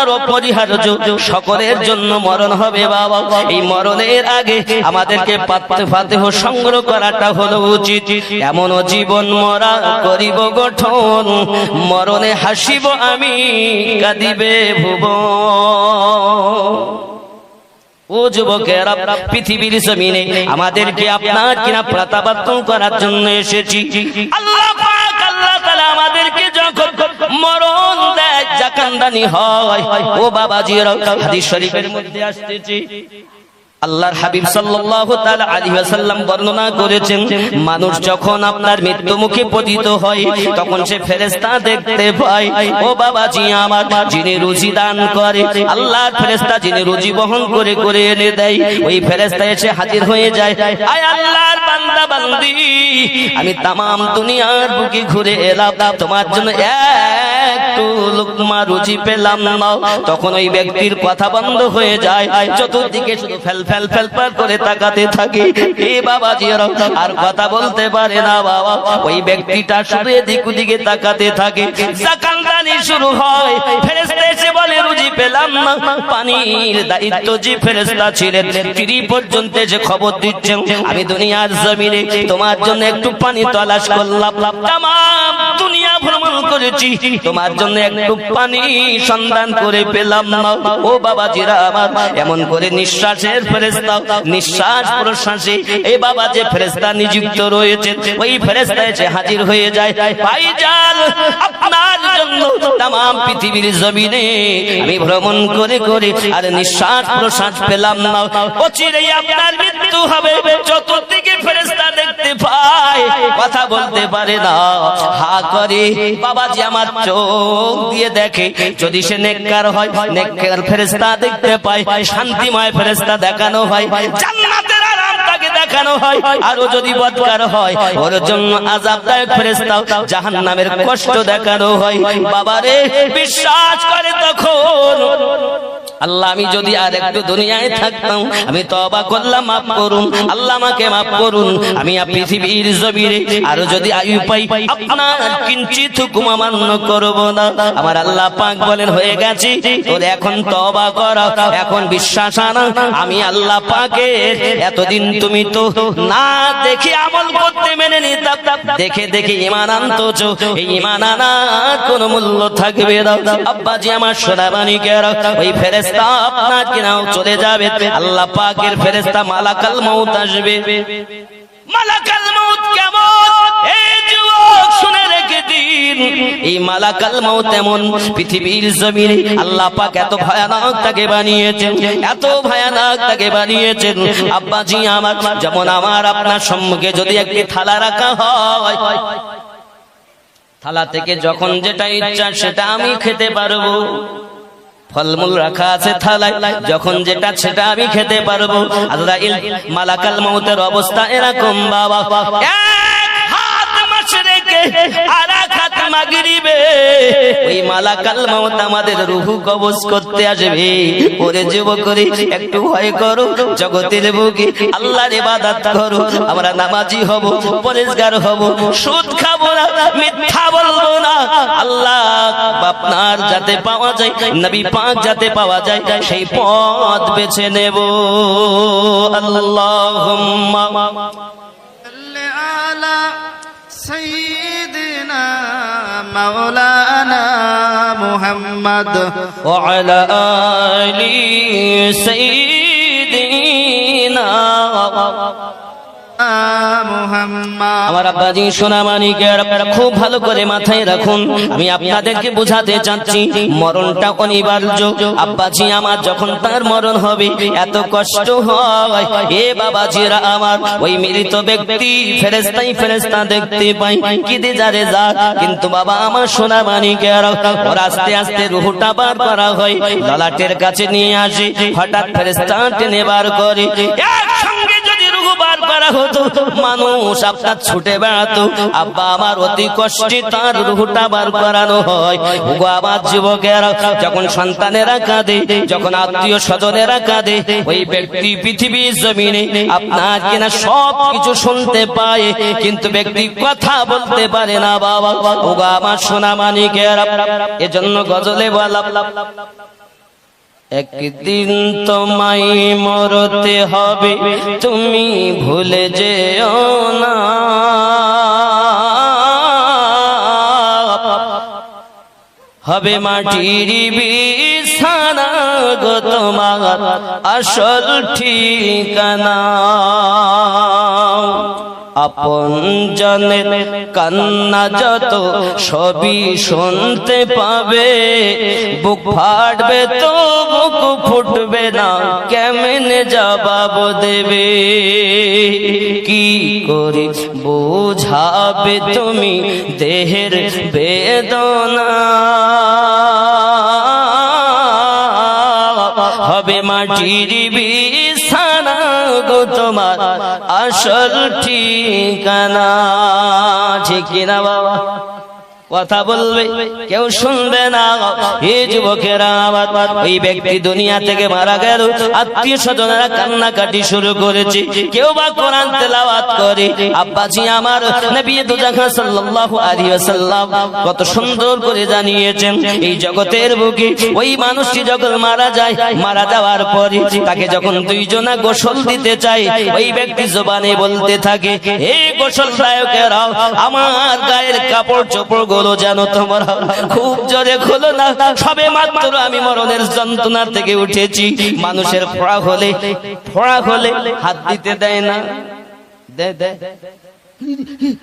আপনার অপরিহার্য, সকলের জন্য মরণ হবে বাবা। এই মরণের আগে আমাদেরকে ফাতিহা সংগ্রহ করাটা হলো উচিত। এমন জীবন মরা করিব গঠন, মরণে হাসিব আমি কাঁদিবে ভুবন। ও যুবকেরা, পৃথিবীর জমিনে আমাদেরকে আপনার কিনা প্রতাপাত্তন করার জন্য এসেছি। আল্লাহ পাক আল্লাহ তাআলা আমাদেরকে যখন মরণ দেয়, জাকান্দানি হয়, ও বাবাজিরা, হাদিস শরীফের মধ্যে আসছে, আল্লাহর হাবিব সাল্লাল্লাহু তাআলা আলাইহি ওয়াসাল্লাম বর্ণনা করেছেন, মানুষ যখন আপনার মৃত্যু মুখে পতিত হয় তখন সে ফেরেশতা দেখতে পায়। ও বাবাজি আমার, যিনি রুজি দান করে, আল্লাহর ফেরেশতা যিনি রুজি বহন করে করে এনে দেয়, ওই ফেরেশতা এসে হাজির হয়ে যায়। আয় আল্লাহর বান্দা বান্দি, আমি তামাম দুনিয়ার বুকে ঘুরে এলাম, তোমার জন্য একটু লুকমা রুজি পেলাম না। তখন ওই ব্যক্তির কথা বন্ধ হয়ে যায়, চতুর্দিকে শুধু ফেল ফেল ফেল করে তাকাতে থাকে। এ বাবাজিরা আর কথা বলতে পারে না বাবা। ওই ব্যক্তিটা শুধু এদিক ওদিকে তাকাতে থাকে। জাকান্দানি শুরু হয়, ফেরেশতা এসে বলে রুজি পেলাম না। পানির দায়িত্ব যে ফেরেশতা ছিলেন, তিনি পর্যন্ত যে খবর দিচ্ছেন, আমি দুনিয়ার জমিনে তোমার জন্য একটু পানি তলাশ করলাম, তামাম দুনিয়া ভ্রমণ করেছি, তোমার জন্য একটু পানি সন্ধান করে পেলাম না। ও বাবাজিরা আমার, এমন করে নিঃশ্বাসের ফেরেশতা, নিঃশ্বাস প্রশ্বাসে এই বাবা যে ফেরেশতা নিযুক্ত রয়েছে, ওই ফেরেশতা এসে হাজির হয়ে যায়। ভাইজান, আপনার জন্য তামাম পৃথিবীর জমিনে আমি ভ্রমণ করে করে আর নিঃশ্বাস প্রশ্বাস পেলাম না, অচিরেই আপনার মৃত্যু হবে। চতুর্দিকে ফেরেশতা দেখতে পায়, কথা বলতে পারে না, হা করে। বাবাজি আমার চোখ দিয়ে দেখে, যদি সে নেককার হয়, নেককার ফেরেশতা দেখতে পায়, শান্তিময় ফেরেশতা দেখানো হয়, জান্নাতের আরাম তাকে দেখানো হয়। আর যদি বদকার হয়, ওর জন্য আযাবদায়ক ফেরেশতা, জাহান্নামের কষ্ট দেখানো হয়। বাবারে, বিশ্বাস করে তখন, আল্লাহ আমি যদি আর একটু দুনিয়ায় থাকতাম, আমি তওবা করলাম, মাফ করুন আল্লাহ, আমাকে মাফ করুন, আমি পৃথিবীর জমিনে আর যদি আয়ু পাই, আপনার কিঞ্চিত হুকুম অমান্য করব না। আমার আল্লাহ পাক বলেন, হয়ে গেছে তোর, এখন তওবা কর, এখন বিশ্বাস আনা, আমি আল্লাহ পাকের। এতদিন তুমি তো না দেখে আমল করতে মেনে নিতাম, দেখে দেখে ঈমান আনতো, এই ঈমান আনার কোনো মূল্য থাকবে না। আব্বাজি আমার সোনাবানিকেরা, ওই ফেরেশতা আপনার কিনাও চলে যাবে, আল্লাহ পাকের ফেরেশতা মালাকাল মউত আসবে। মালাকাল মউত কেমন, এই যুবক শুনে রেখে দিন, এই মালাকাল মউত এমন পৃথিবীর জমিনে আল্লাহ পাক এত ভয়ানক তাকে বানিয়েছেন, এত ভয়ানক তাকে বানিয়েছেন। আব্বাজি আমার, যেমন আমার আপনার সম্মুখে যদি একটি থালা রাখা হয়, থালা থেকে যখন যেটা ইচ্ছা সেটা আমি খেতে পারবো। ফলমূল রাখা আছে থালায়, যখন যেটা সেটা আমি খেতে পারবো। আজরাইল মালাকাল মউতের অবস্থা এরকম বাবা, এক হাত মাশরিকে আর এক হাত মাগরিবে, ওই মালাকাল মউত আমাদের রূহ কবজ করতে আসবে। ওরে যুবকরে, একটু ভয় করো, জগতের বুকে আল্লাহর ইবাদত করো, আমরা নামাজি হব, পরেজগার হব, সুদ খাবো না, মিথ্যা বলবো না, আল্লাহ আপনার যাতে পাওয়া যায়, নবী পাক যাতে পাওয়া যায়, সেই পথ বেছে নেব। আল্লাহুম্মা সাল্লি আলা সাইয়্যিদিনা মাওলানা মুহাম্মদ ওয়া আলা আলি সাইয়্যিদিনা আমার আব্বাজি সোনামানিকের, খুব ভালো করে মাথায় রাখুন, আমি আপনাদেরকে বোঝাতে চাচ্ছি মরণটা অনিবার্য। আব্বাজি আমার, যখন তার মরণ হবে এত কষ্ট হয়। এ বাবাজিরা আমার, ওই মৃত ব্যক্তি ফেরেশতা দেখতে পাই, কিদে যারে যা, কিন্তু বাবা আমার সোনামানিকের, ওর আস্তে আস্তে রূহটা বার করা হয়, ললাটের কাছে নিয়ে আসে, হঠাৎ ফেরেশতা টেনে বার করে। একসঙ্গে যদি রূহ বার করা হতো, মানুষ আপনার ছুটে বেড়াতো। আব্বা আমার অতি কষ্টে তার রূহটা বার করানো হয়। ওগো আমার যুবকেরা, যখন সন্তানেরা কাঁদে, যখন আত্মীয় স্বজনেরা কাঁদে, ওই ব্যক্তি পৃথিবীর জমিনে আপনার কিনা সব কিছু শুনতে পায়, কিন্তু ব্যক্তি কথা বলতে পারে না বাবা। ওগো আমার সোনামানিকেরা, এজন্য গজলে বলা, একদিন তোমায় মরতে হবে, তুমি ভুলে যেও না। হবে মাটির বিছানা গো তোমার আসল ঠিকানা। আপন জনের কান্না যত সবই শুনতে পাবে, বুক ফাটবে তো বুক ফুটবে না, কেমনে জবাব দেবে? কি করে বোঝাবে তুমি দেহের বেদনা? হবে মাটির বিছানা গো তোমার আসল ঠিকানা। ঠিক কিনা বাবা? কথা বলবে কেউ শুনবে না। এই যুবকেরা, ওই ব্যক্তি দুনিয়া থেকে মারা গেল, আত্মীয় স্বজনেরা কান্নাকাটি শুরু করেছে, কেউ বা কোরআন তেলাওয়াত করে। আব্বাজি আমার নবী দু জাহান সাল্লাল্লাহু আলাইহি ওয়াসাল্লাম কত সুন্দর করে জানিয়েছেন, এই জগতের বুকে ওই মানুষটি যখন মারা যায়, মারা যাওয়ার পরে তাকে যখন দুইজনা গোসল দিতে চায়, ওই ব্যক্তি জবানে বলতে থাকে, হে গোসল দায়কেরা, আমার গায়ের কাপড় চোপড় যেন তোমার খুব জোরে খোলো না, সবে মাত্র আমি মরণের যন্ত্রণা থেকে উঠেছি। মানুষের ফোড়া হলে হাত দিতে দেয় না,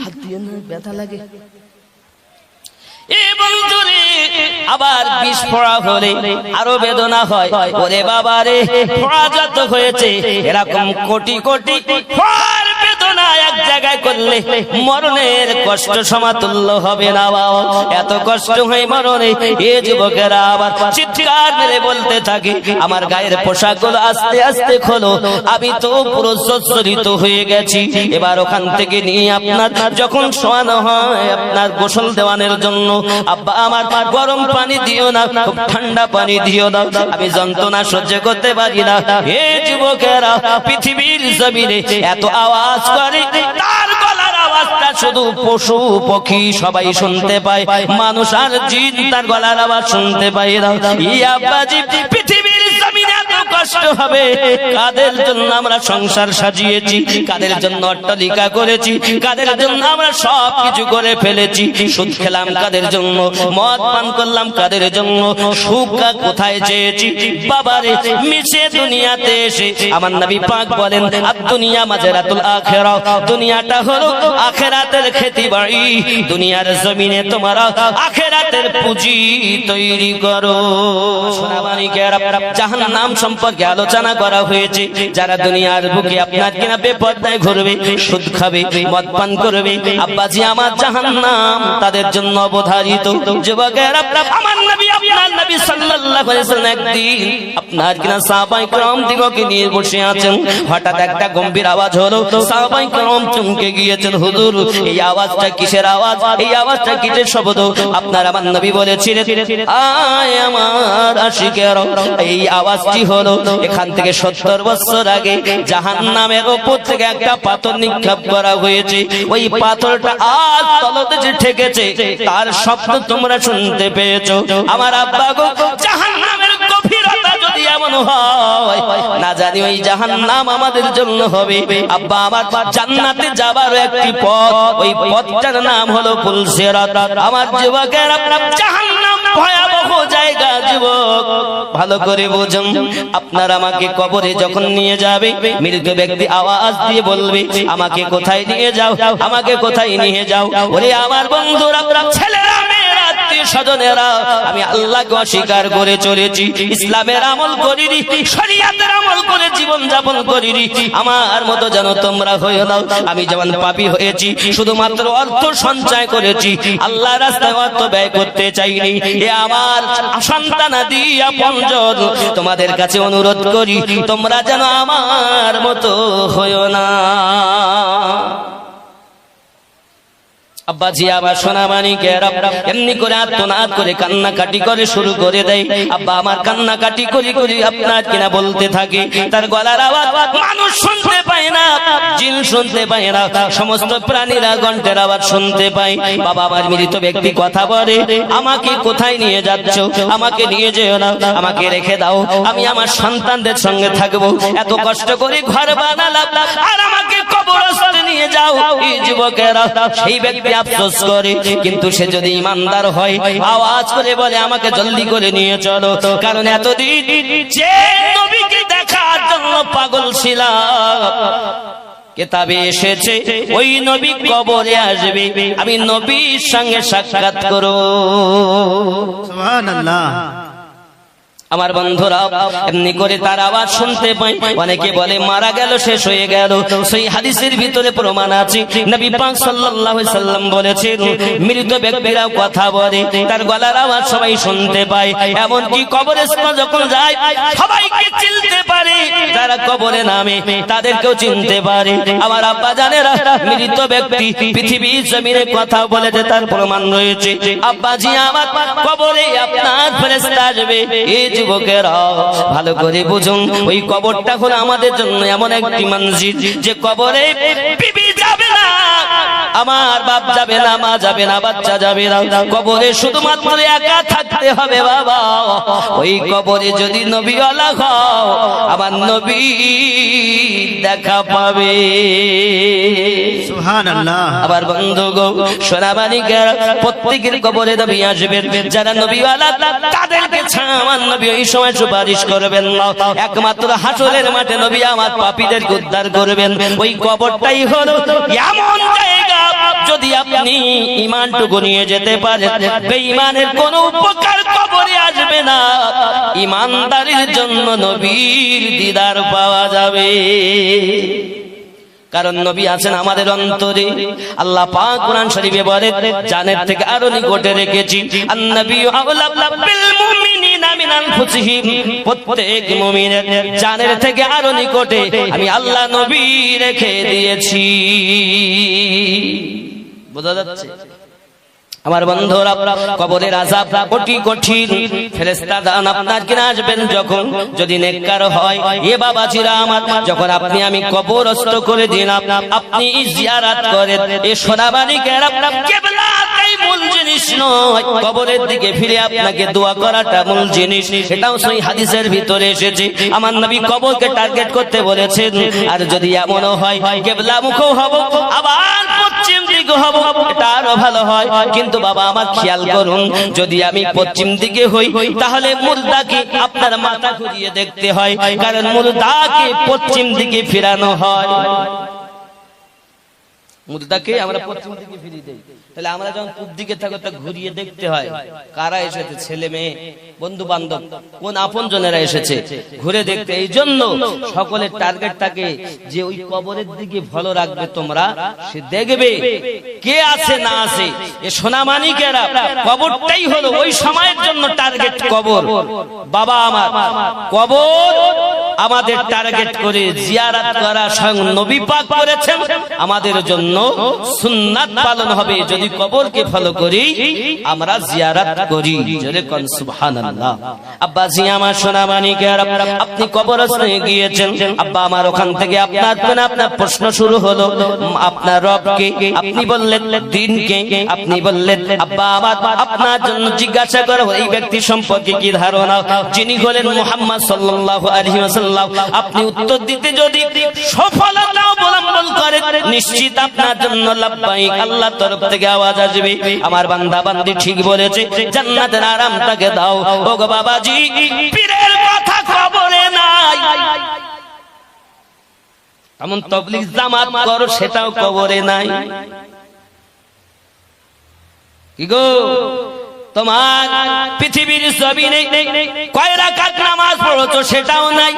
হাত দিয়ে না, ব্যথা লাগে। আবার বিষ ফোড়া হলে আরো বেদনা হয়। ওরে বাবা রে, ফোড়া যত হয়েছে, এরকম কোটি কোটি ফোড়ার বেদনা এক জায়গায় করলে মরণের কষ্ট সমাতুল্য হবে না বাবা। এত কষ্ট হয় মরণে। এ যুবকেরা আবার চিৎকার মেরে বলতে থাকে, আমার গায়ের পোশাকগুলো আস্তে আস্তে খোলো, আমি তো পুরো জর্জরিত হয়ে গেছি। এবার ওখান থেকে নিয়ে আপনার যখন শোয়ানো হয়, আপনার গোসল দেওয়ানোর জন্য, আব্বা আমার গরম পানি দিও না, খুব ঠান্ডা পানি দিও না, আমি যন্ত্রণা সহ্য করতে পারি না। হে যুবকেরা, পৃথিবীর জমিনে এত আওয়াজ করে, তার গলার আওয়াজটা শুধু পশু পক্ষী সবাই শুনতে পায়, মানুষ আর জিন তার গলার আওয়াজ শুনতে পায় না। ইয়া বাজি, পৃথিবীর জমিনে এত কষ্ট হবে, কাদের জন্য আমরা সংসার সাজিয়েছি, কাদের জন্য অট্টালিকা করেছি, কাদের জন্য আমরা সব কিছু করে ফেলেছি, সুদ খেলাম কাদের জন্য, মদ পান করলাম কাদের জন্য, সুখ কোথায় চেয়েছি বাবারে। মিশে দুনিয়াতে এসে আমার নবী পাক বলেন, দুনিয়া মাজরাতুল আখিরা, দুনিয়াটা হলো আখিরাতের খেতি বাড়ি। দুনিয়ার জমিনে তোমরা আখিরাতের পুঁজি তৈরি করো। সোনামানিকেরা, জাহান্নাম সম্পর্কে আলোচনা করা হয়েছে। যারা দুনিয়ার বুকে আপনার কিনা বেপরদায় ঘুরবে, সুদ খাবে, মদ পান করবে, আব্বাজি আমার জাহান্নাম তাদের জন্য অবধারিত। যুবকেরা, আমার নবী, আপনার নবী সাল্লাল্লাহু আলাইহি ওয়াসাল্লাম একদিন আপনার কিনা সাহাবায়ে কেরাম দিগকে নিয়ে বসে আছেন। হঠাৎ একটা গম্ভীর আওয়াজ হলো, সাহাবায়ে কেরাম চমকে গিয়েছেন, হুজুর এই আওয়াজটা কিসের আওয়াজ, এই আওয়াজটা কিসের শব্দ? আপনার আমার নবী বলেছিলেন, আয় আমার আশিকেরা, এই আওয়াজটি হলো এখান থেকে 70 বছর আগে জাহান্নামের উপর থেকে একটা পাথর নিক্ষেপ করা হয়েছে, ওই পাথরটা আজ তলতে যে ঠেকেছে তার শব্দ তোমরা শুনতে পেয়েছো। আমার আব্বা গো, জাহান্নামের গভীরতা যদি এমন হয়, না জানি ওই জাহান্নাম আমাদের জন্য হবে। আব্বা আমার জান্নাতে যাবার একটি পথ, ওই পথটার নাম হলো পুলসিরাত। আমার যুবকেরা, জাহান্নাম ভয়াবহ জায়গা যুবক, ভালো করে বুঝুন। আপনার আমাকে কবরে যখন নিয়ে যাবে, মৃত ব্যক্তি আওয়াজ দিয়ে বলবে, আমাকে কোথায় নিয়ে যাও, আমাকে কোথায় নিয়ে যাও। ওরে আমার বন্ধুরা, ছেলেরা, মেয়েরা, আত্মীয় স্বজনেরা, আমি আল্লাহকে অস্বীকার করে চলেছি, ইসলামের আমল করিনি, শরীয়তের আমল করে জীবন যাপন করিনি। আমার মতো যেন তোমরা হয়ে নাও। আমি যেমন পাপী হয়েছি, শুধুমাত্র অর্থ সঞ্চয় করেছি, আল্লাহর রাস্তায় অর্থ ব্যয় করতে চাইনি। এ আমার সন্তানাদি আপনজন, তোমাদের কাছে অনুরোধ করি, তোমরা যেন আমার মতো হয়ো না। আব্বাজি আবার সোনামানিকেরা এমনি করে আত্মনাদ করে কান্নাকাটি করে শুরু করে দেয়। আব্বা আমার কান্নাকাটি করি করি আপনার কিনা বলতে থাকে, তার গলার আওয়াজ মানুষ শুনতে পায় না, জিন শুনতে পায় না, সমস্ত প্রাণীরা কণ্ঠের আওয়াজ শুনতে পায়। বাবা আমার মৃত ব্যক্তি কথা বলে, আমাকে কোথায় নিয়ে যাচ্ছ? আমাকে নিয়ে যেও না, আমাকে রেখে দাও, আমি আমার সন্তানদের সঙ্গে থাকবো। এত কষ্ট করে ঘর বানালাম আর আমাকে কবরস্থানে নিয়ে যাও। এই যুবকেরা সেই ব্যক্তি আফসোস করে, কিন্তু সে যদি ইমানদার হয় আওয়াজ করে বলে আমাকে জলদি করে নিয়ে চলো, কারণ এতদিন যে নবীকে দেখার জন্য পাগল ছিলাম কিতাবে এসেছে ওই নবী কবরে আসবে, আমি নবীর সঙ্গে সাক্ষাৎ করব। সুবহানাল্লাহ। আমার বন্ধুরা এমনি করে তার আওয়াজ শুনতে পাই। অনেকে বলে মারা গেল, শেষ হয়ে গেল। সেই হাদিসের ভিতরে প্রমাণ আছে, নবী পাক সাল্লাল্লাহু আলাইহি সাল্লাম বলেছেন মৃত ব্যক্তিরাও কথা বলে, তার গলার আওয়াজ সবাই শুনতে পায়। এমন কি কবরস্থানে যখন যায় সবাইকে চিনতে পারে, যারা কবরে নামে তাদেরকেও চিনতে পারে। আমার আব্বা জানেরা মৃত ব্যক্তি পৃথিবীর জমিনে কথা বলেছে, তার প্রমাণ রয়েছে। আব্বাজি আমার কবরে আপনার ফেরেশতা আসবে। এই যুবকেরা ভালো করে বুঝুন, ওই কবরটা হলো আমাদের জন্য এমন একটি মসজিদ যে কবরে বিবি যাবে না, আমার বাপ যাবে না, মা যাবে না, বাচ্চা যাবে না, কবরে শুধুমাত্র একা থাকতে হবে। বাবা ওই কবরে যদি নবীওয়ালা হও আমার নবী দেখা পাবে। সুবহানাল্লাহ। আবার বন্ধু গো সোনামানিকেরা প্রত্যেকের কবরে নবী আসবেন, যারা নবীওয়ালা তাদেরকে ছাড়া আমার নবী ওই সময় সুপারিশ করবেন না। একমাত্র হাসরের মাঠে নবী আমার পাপীদের উদ্ধার করবেন। ওই কবরটাই হলো এমন জায়গা, যদি আপনি ঈমানটুকু নিয়ে যেতে পারেন বেঈমানের কোনো উপকার কবরে আসবে না, ঈমানদারের জন্য নবীর দিদার পাওয়া যাবে। কারণ নবী আছেন আমাদের অন্তরে। আল্লাহ পাক কোরআন শরীফে বলেন জানের থেকে আরো নিকটে রেখেছি, আন-নবিয়্যু আওলা বিল মুমিনিনা মিন আনফুসিহিম, প্রত্যেক মুমিনের জানের থেকে আরো নিকটে আমি আল্লাহ নবী রেখে দিয়েছি। বোঝা যাচ্ছে? আমার বন্ধুরা কবরের আযাব কঠিন কঠিন। ফেরেশতা দান আপনার কিনা আসবেন যখন, যদি নেককার হয় এ বাবাজিরা আমার, যখন আপনি আমি কবরস্থ করে দিলাম, আপনি জিয়ারত করেন, এ সোনামানিকেরা কিবলাটাই মূল জিনিস নয়, কবরের দিকে ফিরে আপনাকে দোয়া করাটা মূল জিনিস। এটাও সহি হাদিসের ভিতরে এসেছে। আমার নবী কবরকে টার্গেট করতে বলেছেন। আর যদি এমনও হয় কিবলামুখও হব আবার পশ্চিম দিকে হব, এটা আরো ভালো হয়। কিন্তু বাবা আমার খেয়াল করুন, যদি আমি পশ্চিম দিকে হই তাহলে মুর্দাকে আপনার মাথা ঘুরিয়ে দেখতে হয়, কারণ মুর্দাকে পশ্চিম দিকে ফিরানো হয়। মুর্দাকে আমরা পশ্চিম দিকে ফিরিয়ে দেই, তাহলে আমরা যখন পূব দিকে থাকো তা ঘুরিয়ে দেখতে হয় কারা এসেছে, ছেলে মেয়ে, বন্ধু বান্ধব, কোন আপনজনেরা এসেছে, ঘুরে দেখতে। এই জন্য সকলের টার্গেট থাকে যে ওই কবরের দিকে ভালো রাখবে তোমরা, সে দেখবে কে আছে না আছে। এ সোনামানিকেরা কবরটাই হলো ওই সময়ের জন্য টার্গেট কবর। বাবা আমার কবর আমাদের টার্গেট করে জিয়ারত করা স্বয়ং নবী পাক করেছেন, আমাদের জন্য সুন্নাত পালন হবে যদি কবরকে ফলো করি, আমরা জিয়ারত করি। জোরে কোন সুবহানাল্লাহ। আব্বা জি আমার সোনামানিকেরা আপনি কবরস্থানে গিয়েছেন, আব্বা আমার ওখান থেকে আপনার প্রশ্ন শুরু হলো আপনার রবকে, আপনি বললেন দ্বীনকে, আপনি বললেন আব্বা আমার আপনার জন্য জিজ্ঞাসা করা এই ব্যক্তি সম্পর্কে কি ধারণা, যিনি হলেন মুহাম্মদ সাল্লাল্লাহু আলাইহি ওয়াসাল্লাম। আপনি উত্তর দিতে যদি সফলতা অবলম্বন করেন নিশ্চিত আপনার জন্য লাব্বাইক আল্লাহর তরফ থেকে আওয়াজ আসবে, আমার বান্দা বান্দি ঠিক বলেছে, জান্নাতের আরাম তাকে দাও। ও গো বাবাজি পীরের কথা কবরে নাই, এমন তাবলীগ জামাত করো সেটাও কবরে নাই। কি গো তোমার পৃথিবীর জমিনে কয় রাকাত নামাজ পড়ছো সেটাও নাই।